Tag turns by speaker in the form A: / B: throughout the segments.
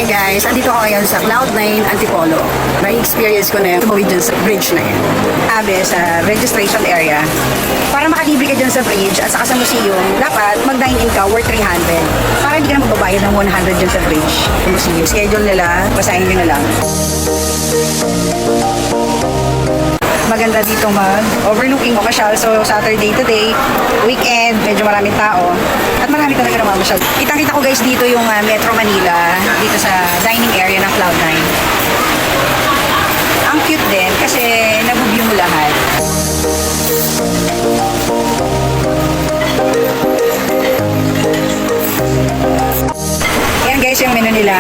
A: Hi guys, andito ako ngayon sa Cloud9 Antipolo. Na-experience ko na yung tumawid dyan sa bridge na yun. Sabi sa registration area, para makalibre ka dyan sa bridge at saka sa museum, dapat mag-dine-in ka worth 300. Para hindi ka na magbabayad ng 100 dyan sa bridge. Sa museum, schedule nila, basahin nyo na lang. Maganda dito overlooking mamasyal. So Saturday today, weekend, medyo maraming tao. At marami talaga namamasyal. Kitang-kita ko guys dito yung Metro Manila, dito sa dining area ng Cloud9. Ang cute din kasi nabubview mo lahat. Ayan guys yung menu nila.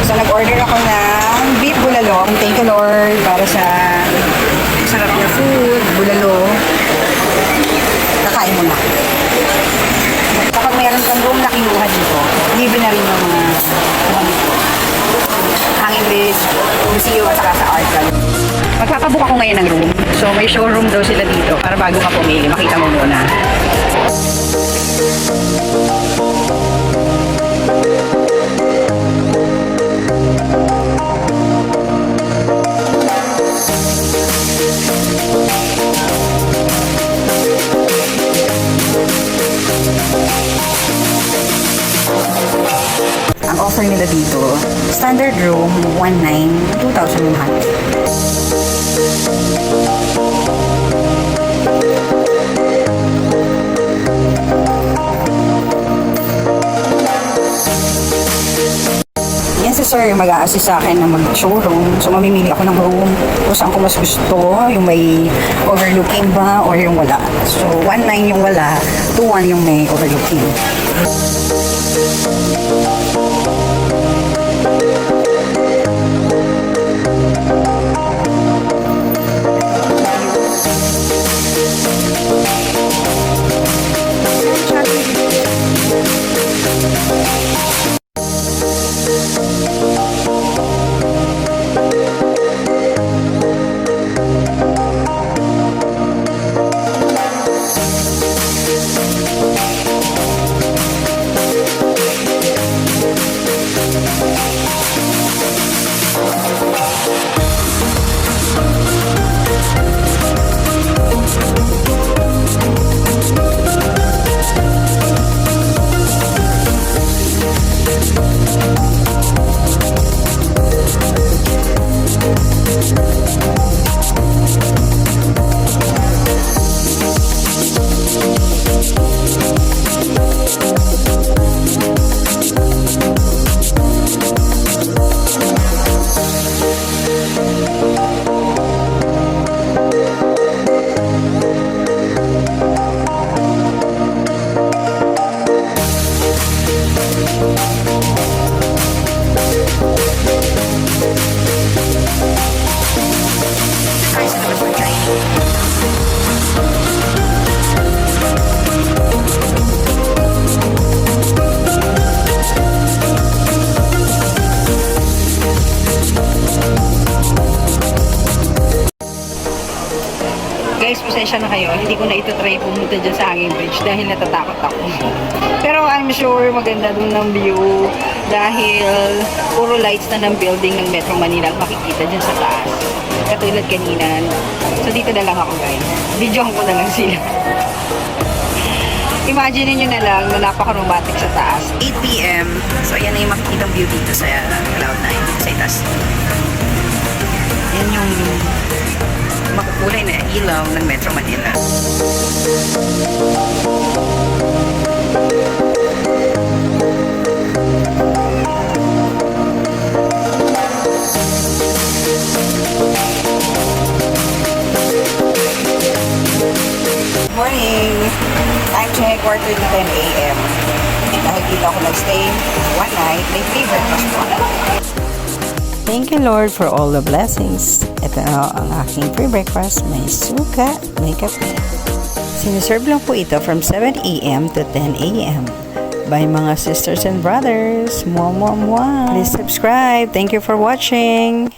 A: So nag-order ako ng beef bulalo. Thank you Lord para sa sarap na food, bulalo. Kakain mo na. Kapag mayroon kang room na kinuha dito, libre na rin yung mga hanging bridge, museum at saka sa art gallery. Magpapabook ako ngayon ng room. So may showroom daw sila dito para bago ka pumili, makita mo muna. Ang offer nila dito, standard room, 1,900, 2,200. Yan si sir yung mag-a-assist sa akin na mag-showroom. So mamimili ako ng room kung saan ko mas gusto, yung may overlooking ba or yung wala. So 1,900 yung wala, 2,100 yung may overlooking. Guys, pasensya na kayo. Hindi ko na ito try pumunta dyan sa hanging bridge dahil natatakot ako. Pero I'm sure maganda dun ng view dahil puro lights na ng building ng Metro Manila ang makikita dyan sa taas. Katulad kanina. So dito na lang ako guys. Videohan ko na lang sila. Imagine nyo na lang na napaka-romantic sa taas. 8 PM. So yan na yung makikita view dito sa Cloud9. Sa itaas. Yan yung makukulay na ilaw ng Metro Manila. Morning! Time check, quarter to 10 AM. Dahil dito ako nag-stay one night, may free breakfast ko.
B: Thank you Lord for all the blessings. Ito na ang aking free breakfast. May suka, may kape. Siniserve lang po ito from 7 AM to 10 AM by mga sisters and brothers. Mwah, mwah, mwah. Please subscribe. Thank you for watching.